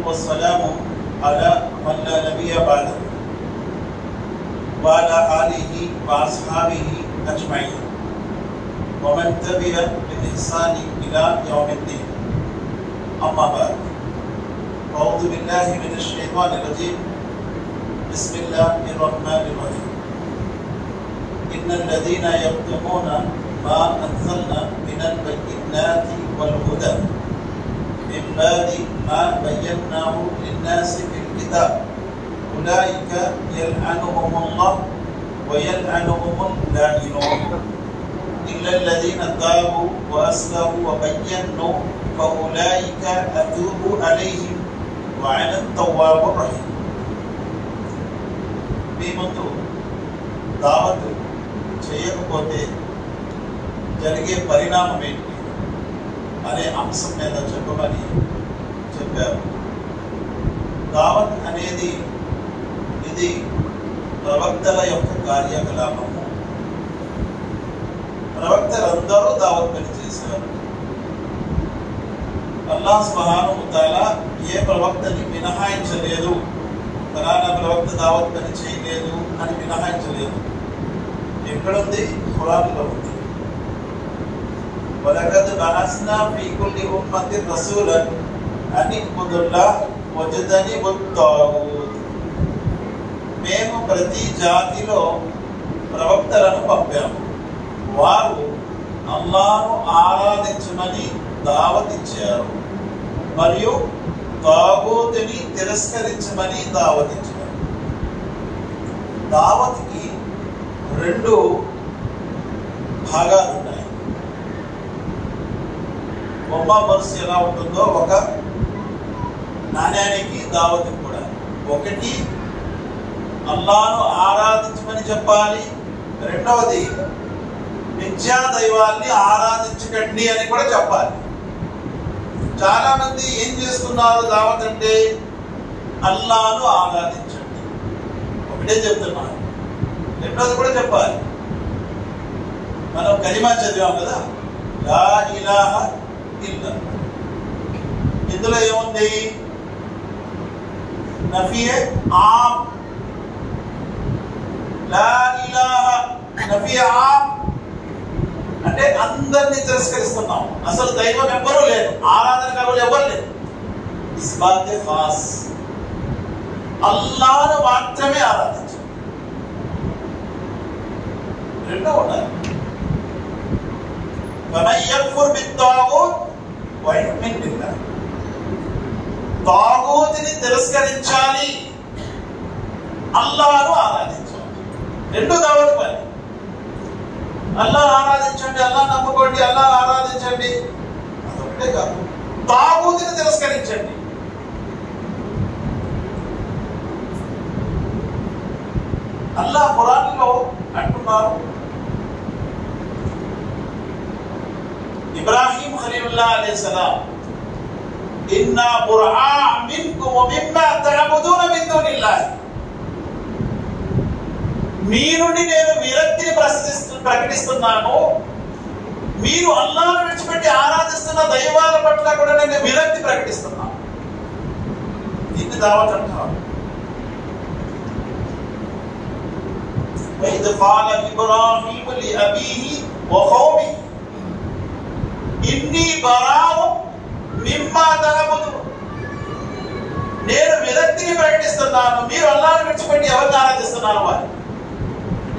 والسلام على من لا نبي بعده وعلى آله وأصحابه أجمعين ومن تبع بإحسان إلى يوم الدين. أما بعد، أعوذ بالله من الشيطان الرجيم. بسم الله الرحمن الرحيم. إن الذين يكتمون ما أنزلنا من البينات والهدى من بعد ما بيناه للناس في الكتاب أولئك يلعنهم الله ويلعنهم اللاعنون إلا الذين تابوا وأصلحوا وبينوا فأولئك أتوب عليهم وأنا التواب الرحيم. మీ ముందు దావత్ చేయకపోతే జరిగే పరిణామం ఏంటి అనే అంశం మీద చెప్పమని చెప్పారు. దావత్ అనేది ఇది ప్రవక్తల యొక్క కార్యకలాపము. ప్రవక్తలందరూ దావత్ పని చేశారు. అల్లాహ్ సుబ్హానహు వ తఆలా ఏ ప్రవక్తని మినహాయించలేదు, ఫలానా ప్రవక్త దావత్ పని చేయలేదు అని మినహాయించలేదు. ఎక్కడుంది? ఖురాన్లో ఉంది. వలకద్ బఅస్నా ఫీ కుల్లి ఉమ్మతిన్ రసూలన్ అన్ ఇబ్దుల్లాహ్ వజ్తనిబుత్ తాగూత్. మేము ప్రతి జాతిలో ప్రవక్తలను పంపాము. వారు అల్లాహ్ను ఆరాధించమని దావత్ ఇచ్చారు మరియు తాగూతుని తిరస్కరించమని దావత్ ఇచ్చారు. దావత్కి రెండు భాగాలు ఉన్నాయి. బొమ్మ మనసు ఎలా ఉంటుందో ఒక నాణ్యానికి దావత్ కూడా. ఒకటి అల్లాహ్ను ఆరాధించమని చెప్పాలి, రెండవది మిథ్యా దైవాల్ని ఆరాధించకండి అని కూడా చెప్పాలి. చాలా మంది ఏం చేస్తున్నారు? దావత్ అంటే అల్లాహ్ను ఆరాధించండి ఒకటే చెప్తున్నారు, రెండవది కూడా చెప్పాలి. మనం కలిమా చదివాం కదా, లా ఇలాహ ఇల్లల్లాహ్. ఇందులో ఏముంది? నఫీయే ఆమ్. లా ఇలాహ నఫీయే ఆమ్ అంటే అందరినీ తిరస్కరిస్తున్నాం. అసలు దైవం ఎవ్వరూ లేరు, ఆరాధనకారులు ఎవరు లేరు. ఇస్బాతే ఖాస్, అల్లాహ్ను మాత్రమే ఆరాధించాలి. రెండో ఉండాలి. ఫమన్ యక్ఫుర్ బిత్తాగూత్ వయుమిన్ బిల్లాహ్. తాగూతుని తిరస్కరించాలి, అల్లాహ్ను ఆరాధించాలి. రెండు దావత్ పని. అల్లాహ్ ఆరాధించండి, అల్లాహ్ నమ్ముకోండి, అల్లాహ్ ఆరాధించండి అదొకటే కాదు, తాగూతుని తిరస్కరించండి. అల్లాహ్ ఖురాన్లో అంటున్నారు, ఇబ్రాహీం ఖలీలుల్లాహ్ అలైహిస్సలాం ఇన్నా బుర్ఆ మిన్కుం వ మిమ్మా తఅబుదూన మిన్ దూనిల్లాహ్. మీ నుండి నేను విరక్తిని ప్రకటిస్తున్నాను. మీరు అల్లాహ్ను విడిచిపెట్టి ఆరాధిస్తున్న దైవాల పట్ల కూడా నేను విరక్తి ప్రకటిస్తున్నాను. దీన్ని దావత్ అంటారు. وَإِذْ قَالَ إِبْرَاهِيمُ لِأَبِيهِ وَقَوْمِهِ إِنِّي بَرَاءٌ مِمَّا تَعْبُدُونَ. నేను విరక్తిని ప్రకటిస్తున్నాను, మీరు అల్లాహ్ను విడిచిపెట్టి ఎవరిని ఆరాధిస్తున్నారు వారు.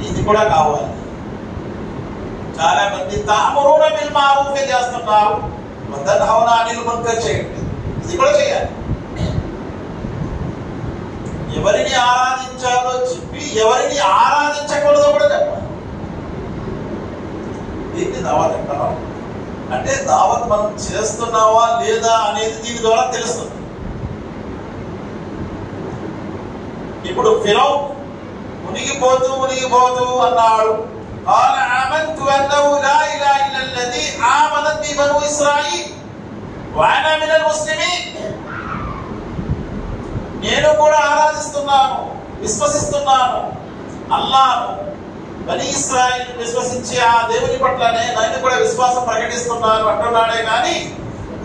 ఇది కూడా కావాలి. చాలా మంది తఅమురున బిల్ మారూఫ్ చేస్తున్నారు, వతన్హౌన అనిల్ మున్కర్ చేయండి. ఇది కూడా చేయాలి. ఎవరిని ఆరాధించాలో చెప్పి ఎవరిని ఆరాధించకూడదో కూడా చెప్పాలి. దీన్ని దావత్ అంటారు. అంటే దావత్ మనం చేస్తున్నావా లేదా అనేది దీని ద్వారా తెలుస్తుంది. ఇప్పుడు ఫిరౌన్ మునిగిపోతూ అన్నాడు, قال آمنت أنه لا إله إلا الذي آمنت به بنو إسرائيل وأنا من المسلمين. నేను కూడా ఆరాధిస్తున్నాను, విశ్వసిస్తున్నాను అల్లాహ్ను, బనీ ఇశ్రాయిల్ విశ్వసించే ఆ దేవుని పట్లనే నేను కూడా విశ్వాసం ప్రకటిస్తున్నాను అంటున్నాడే కానీ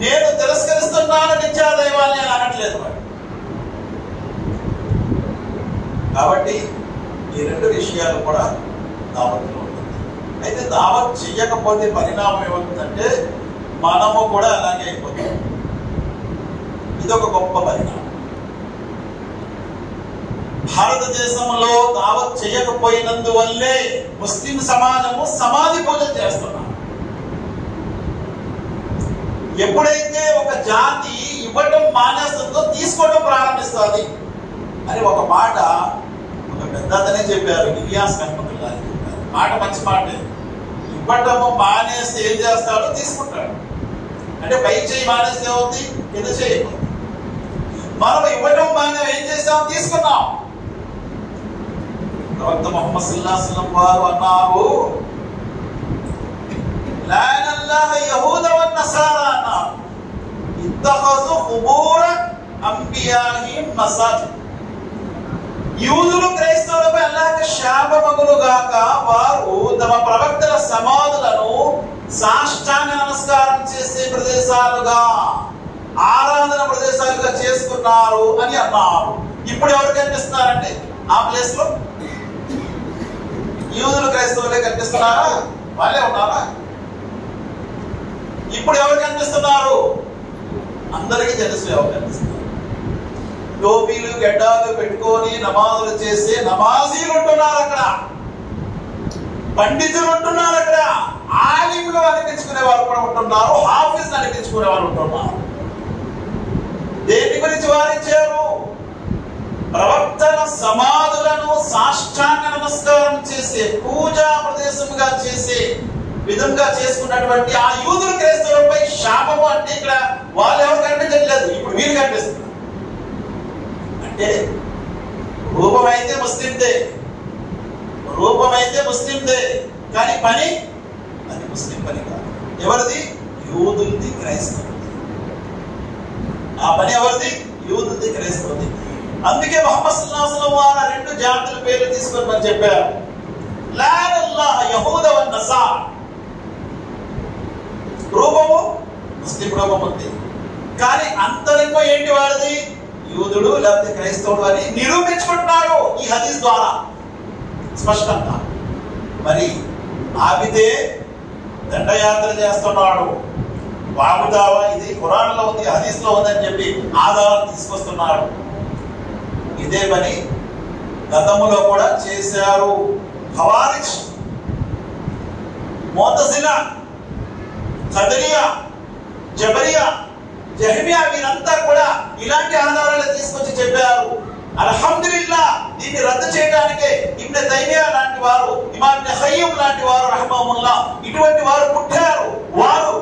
నేను తిరస్కరిస్తున్నాను మిథ్యా దైవాన్ని అని అనట్లేదు. కాబట్టి ఈ రెండు విషయాలు కూడా దావత్తులో ఉంటుంది. అయితే దావత్ చెయ్యకపోతే పరిణామం ఏమవుతుందంటే మనము కూడా అలాగే అయిపోతాం. ఇదొక గొప్ప పరిణామం. భారతదేశంలో దావత్ చేయకపోయినందువల్లే ముస్లిం సమాజము సమాధి పూజలు చేస్తున్నారు. ఎప్పుడైతే ఒక జాతి ఇవ్వటం మానేస్తుందో తీసుకోవడం ప్రారంభిస్తుంది అని ఒక మాట ఒక పెద్దతనే చెప్పారు. ఇలియాస్ రహ్మతుల్లాహి అలైహి చెప్పారు. మాట మంచి మాట. ఇవ్వటము మానేస్తే ఏం చేస్తాడో తీసుకుంటాడు. అంటే పై చేయి మానేస్తే ఏమవుతుంది, కింద చేయకపోతే. మనం ఇవ్వటం మానే ఏం చేసాం, తీసుకున్నాం. ప్రవక్త ముహమ్మద్ సల్లల్లాహు అలైహి వసల్లం వారు అన్నారు, లానల్లాహు యహూద వన్ నసారా అన్నారు, ఇత్తఖజు ఖుబూర అంబియాహిం మసాజిద్. యూదులు క్రైస్తవులపై అల్లాహ్కి శాపమగును గాక, వారు తమ ప్రవక్తల సమాధులను సాష్టాంగ నమస్కారం చేసే ప్రదేశాలుగా, ఆరాధన ప్రదేశాలుగా చేసుకున్నారు అని అన్నారు. ఇప్పుడు ఎవరు కనిపిస్తున్నారండి ఆ ప్లేస్ లో? యూదులు క్రైస్తవులే కనిపిస్తున్నారా? వాళ్ళే ఉన్నారా? ఇప్పుడు ఎవరు కనిపిస్తున్నారు? అందరికీ తెలుసు ఎవరు కనిపిస్తున్నారు. టోపీలు గడ్డాలు పెట్టుకొని నమాజులు చేసే నమాజీలు ఉంటున్నారు అక్కడ, పండితులు ఉంటున్నారు అక్కడ, ఆలింలు అనిపించుకునే వారు కూడా ఉంటున్నారు, హాఫీజ్ అనిపించుకునే వారు ఉంటున్నారు. దేని గురించి వారించారు? ప్రవక్తల సమాధులను సాష్టాంగ నమస్కారం చేసే, పూజా ప్రదేశముగా చేసే విధంగా చేసుకున్నటువంటి ఆ యూదులు క్రైస్తవులపై శాపము. అంటే ఇక్కడ వాళ్ళు ఎవరు కనిపించట్లేదు, ఇప్పుడు వీరు కనిపిస్తున్నారు. అంటే రూపమైతే ముస్లిందే, రూపమైతే ముస్లిందే, కానీ పని అది ముస్లిం పని కాదు. ఎవరిది? యూదులది, క్రైస్తవులది. ఆ పని ఎవరిది? యూదులది, క్రైస్తవులది. అందుకే ముహమ్మద్ సల్లల్లాహు అలైహి వసల్లం వారు రెండు జాతుల పేర్లు తీసుకొని మనం చెప్పారు. లానల్లాహ యహూద వన్ నసారా. రూపము ముస్లిం రూపం ఉంది, కానీ అంతరంగం ఏంటి వాడిది? యూదుడు లేకపోతే క్రైస్తవుడు అని నిరూపించుకుంటున్నాడు ఈ హదీస్ ద్వారా స్పష్టంగా. మరి ఆపితే దండయాత్ర చేస్తున్నాడు, వాగుదావా ఇది ఖురాన్లో ఉంది, హదీస్లో ఉందని చెప్పి ఆధారాలు తీసుకొస్తున్నాడు. ఇదే పని గతంలో కూడా చేశారు ఖవారిజ్, ముఅతజిలా, ఖదరియా, జబరియా, జహమియా, వీరంతా కూడా ఇలాంటి ఆధారాలు తీసుకొచ్చి చెప్పారు. అల్హమ్దులిల్లా దీన్ని రద్దు చేయడానికే ఇబ్న్ తైమియా లాంటి వారు, ఇమామ్ ఇబ్న్ ఖయ్యిమ్ లాంటి వారు రహిమహుల్లా ఇటువంటి వారు పుట్టారు. వారు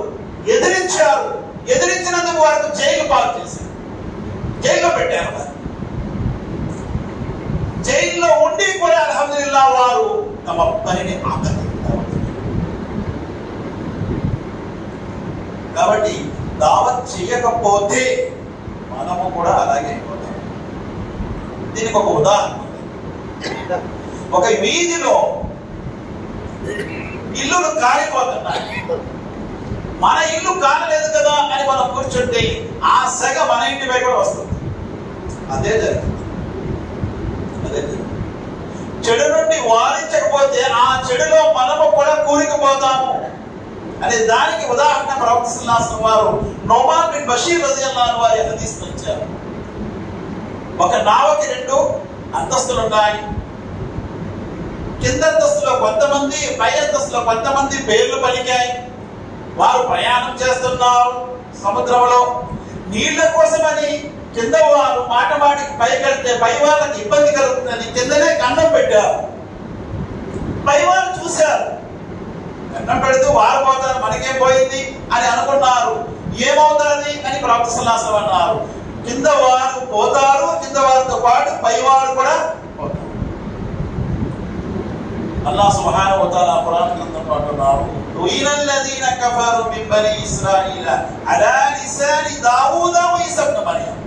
ఎదిరించారు. ఎదిరించినందుకు వారికి జైలు పాలు చేశారు, జైల్లో పెట్టారు. వారు జైల్లో ఉండి కూడా అల్హమ్దులిల్లా వారు తమ పనిని ఆపలేదు. కాబట్టి దావత్ చేయకపోతే మనము కూడా అలాగే అయిపోతాం. దీనికి ఒక ఉదాహరణ ఉంది. ఒక వీధిలో ఇల్లులు కాలిపోతున్నాయి. మన ఇల్లు కాలలేదు కదా అని మనం కూర్చుంటే ఆ సెగ మన ఇంటిపై కూడా వస్తుంది. అదే జరుగుతుంది. చెడు నుండి వారించకపోతే ఆ చెడులో మనము కూడా కూలికిపోతాము అనే దానికి ఉదాహరణ ప్రవక్త సల్లల్లాహు అలైహి వసల్లం వారు నోమాన్ బిన్ బషీర్ రలియల్లాహు అన్హు వారి హదీస్ ఇచ్చారు. ఒక నావకి రెండు అంతస్తులు ఉన్నాయి. కింద అంతస్తులో కొంతమంది, పై అంతస్తులో కొంతమంది పేర్లు పలికాయి. వారు ప్రయాణం చేస్తున్నారు సముద్రంలో. నీళ్ల కోసమని కింద వారు మాట మాటికి పైకెళ్తే పై వాళ్ళకి ఇబ్బంది కలుగుతుందని కిందనే కన్నం పెట్టారు. పై వాళ్ళు చూశారు, కన్నం పెడితే వారు పోతారు, మనకేం పోయింది అని అనుకున్నారు. ఏమవుతుంది అని ప్రవక్త సల్లల్లాహు అలైహి వసల్లం అన్నారు, కింద వారు పోతారు, కింద వారితో పాటు పై వారు కూడా పోతారు. అల్లాహ్ సుబ్హానహు వ తఆలా ఖురాన్ గ్రంథంలో అంటున్నారు, లుయినల్లదీన కఫరు మిన్ బనీ ఇస్రాయీల అలా లిసాని దావూద వ ఈసా ఇబ్న్ మర్యమ్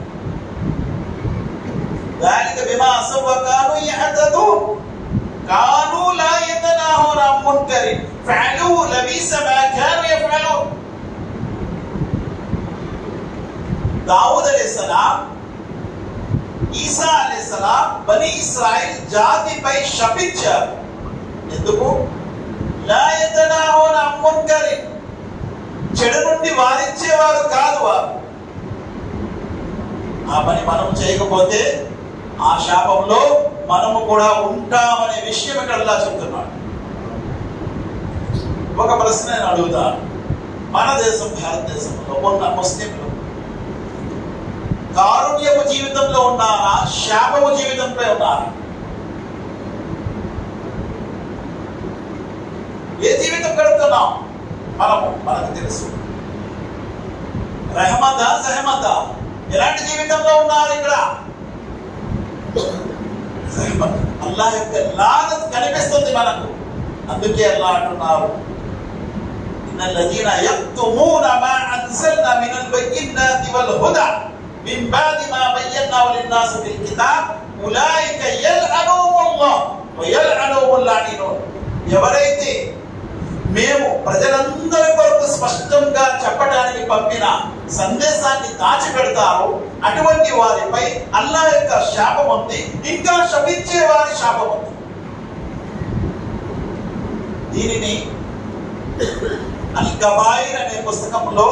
ذلك بما عصوا وكانوا يعتدون كانوا لا يتناهون عن منكر فعلوا لبئس ما كانوا يفعلون. దావూద్ అలైహిస్సలాం ఈసా అలైహిస్సలాం బనీ ఇస్రాయిల్ జాతిపై శపించారు. ఎందుకు? లా యతనాహూన అన్ మున్కరిన్, చెడు నుండి వారించేవారు కాదు వారు. ఆ పని మనం చేయకపోతే ఆ శాపంలో మనము కూడా ఉంటామనే విషయం ఇక్కడ అల్లాహ్ చెప్తున్నాడు. ఒక ప్రశ్న నేను అడుగుతాను. మన దేశం భారతదేశంలో ఉన్న ముస్లింలు కారుణ్యపు జీవితంలో ఉన్నారా, శాపము జీవితంలో ఉన్నారా? ఏ జీవితం గడుపుతున్నాం మనకు తెలుసు. రెహమతా జహమతా, ఎలాంటి జీవితంలో ఉన్నారు ఇక్కడ? అల్లాహ్ యొక్క లానత్ కనిపిస్తుంది మనకు. అందుకే అల్లాహ్ అంటున్నారు, ఇన్నల్లదీన యక్తుమూన మా అన్జల్నా మినల్ బయ్యినాతి వల్ హుదా మిన్ బాది మా బయ్యనాహు లిన్నాసి ఫిల్ కితాబ్ ఉలైక యల్అనుహుముల్లాహ్ వ యల్అనుహుల్ లాఇనూన్. ఎవరైతే మేము ప్రజలందరి కొరకు స్పష్టంగా చెప్పడానికి పంపిన సందేశాన్ని దాచిపెడతారో అటువంటి వారిపై అల్లాహ్ యొక్క శాపం ఉంది, ఇంకా శపించే వారి శాపం ఉంది. దీనిని అల్ కబాయిర్ అనే పుస్తకంలో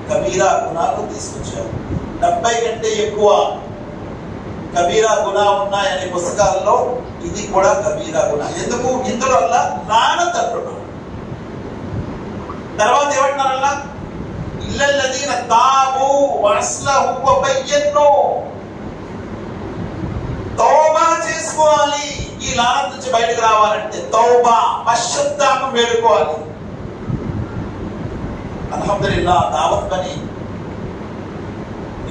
కబీరా గుణాలు తీసుకొచ్చారు. 70 కంటే ఎక్కువ కబీరా గుణా ఉన్నాయనే పుస్తకాల్లో ఇది కూడా కబీరా గుణా. ఎందుకు? ఇందులో అల్లాహ్ లానత్ అంటున్నాడు. తర్వాత ఏమంటున్నారు అల్లాహ్? ఇల్లల్లదీన తాబు వస్లహు వబయ్యను, తౌబా చేసుకోవాలి. ఈ లానత్ నుంచి బయటకు రావాలంటే తౌబా, పశ్చాత్తాపం వేడుకోవాలి. అల్హమ్దులిల్లాహ్ దావత్ పని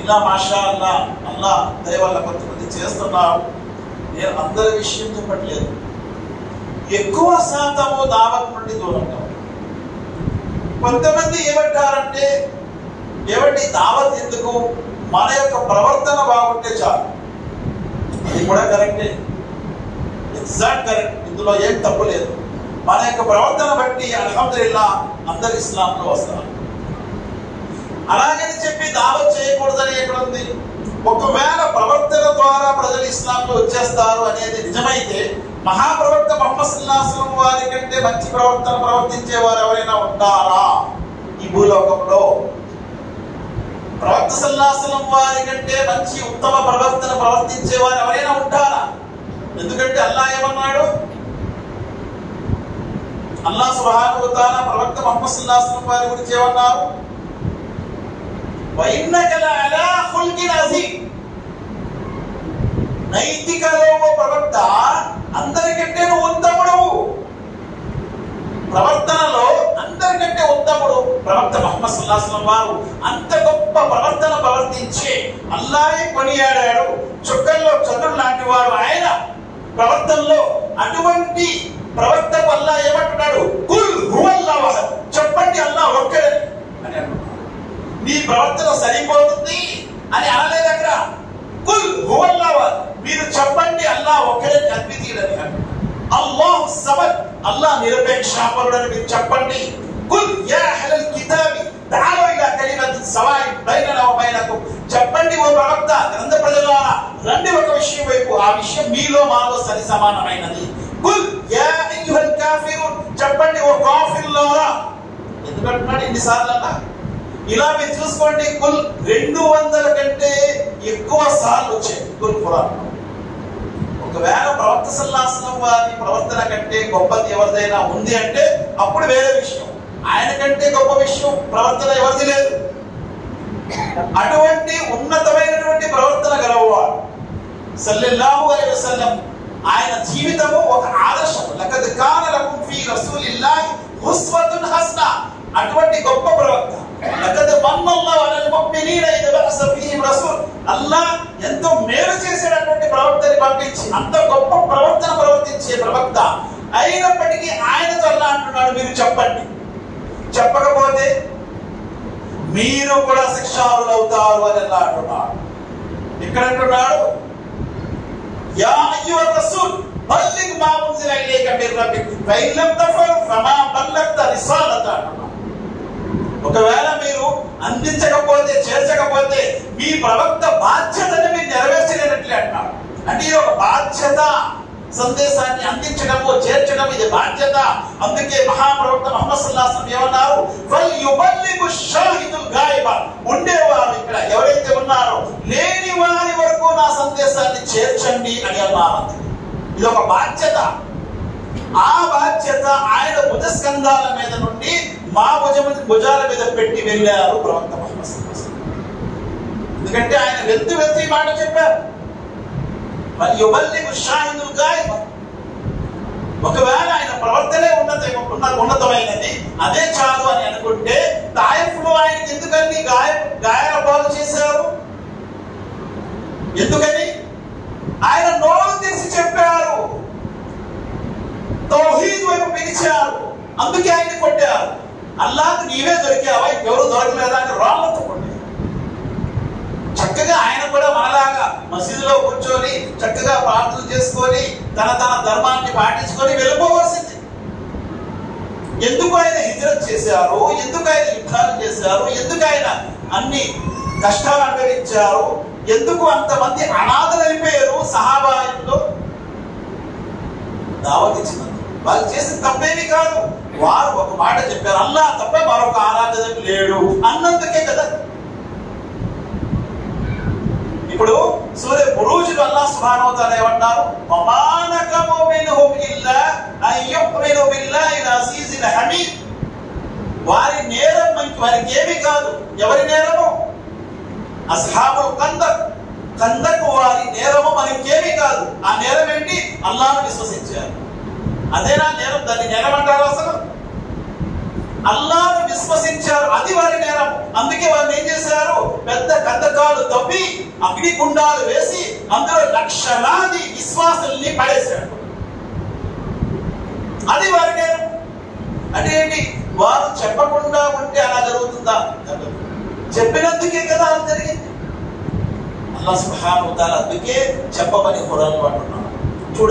ఇలా మాషా అల్లాహ్ అల్లాహ్ దయ వల్ల కొంతమంది చేస్తున్నారు. నేను అందరి విషయం చెప్పట్లేదు. ఎక్కువ శాతము దావత్ నుండి దూరంగా. కొంతమంది ఏమంటారంటే, ఏమంటే దావత్ ఎందుకు, మన యొక్క ప్రవర్తన బాగుంటే చాలు. అది కూడా కరెక్టే, ఎగ్జాక్ట్ కరెక్ట్, ఇందులో ఏం తప్పు లేదు. మన యొక్క ప్రవర్తన బట్టి అల్హమ్దులిల్లాహ్ అందరు ఇస్లాంలో వస్తారు. అలాగని చెప్పి దావత్ చేయకూడదని ఎక్కడ ఉంది? ఒకవేళ ప్రవర్తన ద్వారా ప్రజలు ఇస్లాంలో వచ్చేస్తారు అనేది నిజమైతే మహాప్రవక్త ముహమ్మద్ సల్లల్లాహు అలైహి వసల్లం వారి కంటే మంచి ప్రవర్తన ప్రవర్తించే వారు ఎవరైనా ఉంటారా ఈ భూలోకంలో? ప్రవక్త సల్లల్లాహు అలైహి వసల్లం వారి కంటే మంచి ఉత్తమ ప్రవర్తన ప్రవర్తించే వారు ఎవరైనా ఉంటారా? ఎందుకంటే అల్లాహ్ ఏమన్నాడు? అల్లాహ్ సుబ్హానహు వ తఆలా ప్రవక్త ముహమ్మద్ సల్లల్లాహు అలైహి వసల్లం వారి గురించి ఏమన్నారు? వఇన్నక లఅలా ఖుల్కిన్ అజీమ్. నైతికలో ఓ ప్రవక్త, అందరికంటే నువ్వు ఉత్తముడు. ప్రవర్తనలో అందరికంటే ఉత్తముడు ప్రవక్త ముహమ్మద్ సల్లల్లాహు అలైహి వసల్లం వారు. అంత గొప్ప ప్రవర్తన ప్రవర్తించి అల్లాహే కొనియాడాడు. చుక్కల్లో చంద్రుడు లాంటి వాడు ఆయన ప్రవర్తనలో. అటువంటి ప్రవక్త వల్ల ఏమంటున్నాడు? కుల్ హువల్లాహు అహద్, చెప్పండి అల్లాహ్ ఒక్కడే అని అంటున్నాడు. నీ ప్రవర్తన సరిపోతుంది అని అనలేదు అక్కడ. కుల్ హువల్లాహు అహద్, మీరు చెప్పండి అల్లాహ్ ఒక్కడే అద్వితీయుడని అంటున్నాడు. అల్లాహు సమద్, అల్లాహ్ నిరపేక్షాపరుడని మీరు చెప్పండి. కుల్ యా అహ్లల్ కితాబి తఆలు ఇలా కలిమతిన్ సవాయిన్ బైననా వ బైనకుం, చెప్పండి ఓ ప్రవక్త, గ్రంథ ప్రజలారా రండి ఒక విషయం వైపు, ఆ విషయం మీలో మాలో సరి సమానమైనది. కుల్ యా అయ్యుహల్ కాఫిరూన్, చెప్పండి ఓ కాఫిర్లారా. ఎందుకంటున్నాడు ఇన్నిసార్లు అలా? ఇలా మీరు చూసుకోండి, కుల్ 200 కంటే ఎక్కువ సార్లు వచ్చాయి కుల్ ఖురాన్. ఒకవేళ ప్రవక్త సల్లల్లాహు అలైహి వసల్లం వారి ప్రవర్తన కంటే గొప్పది ఎవరిదైనా ఉంది అంటే అప్పుడు వేరే విషయం. ఆయన కంటే గొప్ప విషయం ప్రవర్తన ఎవరిది లేదు. అటువంటి ఉన్నతమైనటువంటి ప్రవర్తన గలవాడు సల్లల్లాహు అలైహి వసల్లం. ఆయన జీవితము ఒక ఆదర్శం. లకద్ కాన లకుం ఫీ రసూలిల్లాహి ఉస్వతున్ హసనా, అటువంటి గొప్ప ప్రవక్త. లకద్ మన్నల్లాహు అలల్ ముమినీన ఇద్ బఅస ఫీహిం రసూల్, అల్లాహ్ ఎంతో మేలు చేసేటటువంటి ప్రవక్తని పంపించి అంత గొప్ప ప్రవర్తన ప్రవర్తించే ప్రవక్త అయినప్పటికీ ఆయనతో అల్లాహ్ అంటున్నాడు మీరు చెప్పండి. చెప్పకపోతే మీరు కూడా శిక్షార్హులవుతారు అని అల్లాహ్ అంటున్నాడు. ఇక్కడ అంటున్నాడు యా అయ్యుహర్ రసూల్ బల్లిగ్ మా ఉన్జిల ఇలైక మిర్ రబ్బిక్ ఫఇన్ లం తఫల్ ఫమా బల్లగ్త రిసాలత అంటున్నాడు. ఓ ఒకవేళ మీరు అందించకపోతే, చేర్చకపోతే మీ ప్రవక్త బాధ్యతని మీరు నెరవేర్చలేనట్లే అంటారు. అంటే ఇది ఒక బాధ్యత. సందేశాన్ని అందించడము, చేర్చడం ఇది బాధ్యత. అందుకే మహాప్రవక్త ముహమ్మద్ సల్లల్లాహు అలైహి వసల్లం ఏమన్నారు? ఫల్ యుబల్లిగు షాహిదుల్ గాయిబ. ఉండేవారు ఇక్కడ ఎవరైతే ఉన్నారో లేని వారి వరకు నా సందేశాన్ని చేర్చండి అని అన్నారు. ఇది ఒక బాధ్యత. ఆ బాధ్యత ఆయన భుజస్కంధాల మీద నుండి మా భుజాల మీద పెట్టి వెళ్ళారు ప్రవక్త ముహమ్మద్ సల్లల్లాహు అలైహి వసల్లం. ఎందుకంటే ఆయన వెళ్తూ ఈ మాట చెప్పారు, ఒకవేళ ఆయన ప్రవర్తనే ఉన్నతమైనది, అదే చాలు అని అనుకుంటే తాయిఫ్ లో ఆయనకి ఎందుకని గాయాల పాలు చేశారు? ఎందుకని? ఆయన నోరు తెరిచి చెప్పారు, తౌహీద్ వైపు పిలిచారు. అందుకే ఆయన కొట్టారు. అల్లాహ్ నీవే దొరికావా, ఎవరు దొరకలేదా అని రాళ్లతో కొట్టారు. చక్కగా ఆయన కూడా మనలాగా మసీదులో కూర్చొని చక్కగా ప్రార్థన చేసుకొని తన ధర్మాన్ని పాటించుకొని వెళ్ళిపోవలసింది. ఎందుకు ఆయన హిజ్రత్ చేశారు? ఎందుకు ఆయన యుద్ధాలు చేశారు? ఎందుకు ఆయన అన్ని కష్టాలు అనుభవించారు? ఎందుకు అంతమంది అనాథలు అయిపోయారు? సహాబాయిల్లో దావత్ ఇచ్చినందుకు. వాళ్ళు చేసిన తప్పేమీ కాదు. వారు ఒక మాట చెప్పారు, అల్లాహ్ తప్ప మరొక ఆరాధన లేడు అన్నందుకే కదా. ఇప్పుడు సూర్య బురూజులు అల్లాహ్ సుబ్హానహు వ తఆలా ఏమంటారు? వమానకము మిన్హుం ఇల్లా అయ్యుమిను బిల్లాహిల్ అజీజిల్ హమీద్. వారి నేరం వారికి ఏమీ కాదు. ఎవరి నేరము? అస్హాబుల్ కందక్ వారి నేరము మనకేమీ కాదు. ఆ నేరం ఏంటి? అల్లాహ్ను విశ్వసించారు. అదేనా నేరం? దాన్ని నేరం అంటారు అసలు? అల్లాహ్ను విశ్వసించారు, అది వారి నేరం. అందుకే వాళ్ళు ఏం చేశారు? పెద్ద కందకాలు తవ్వి అగ్నిగుండాలు వేసి అందులో లక్షలాది విశ్వాసుల్ని పడేశారు. అది వారి నేరం. అంటే ఏంటి? వారు చెప్పకుండా ఉంటే అలా జరుగుతుందా? చెప్పినందుకే కదా అలా జరిగింది. అల్లాహ్ సుబ్హానహు వ తఆలా అందుకే చెప్పమని ఖురాన్ అంటున్నాడు.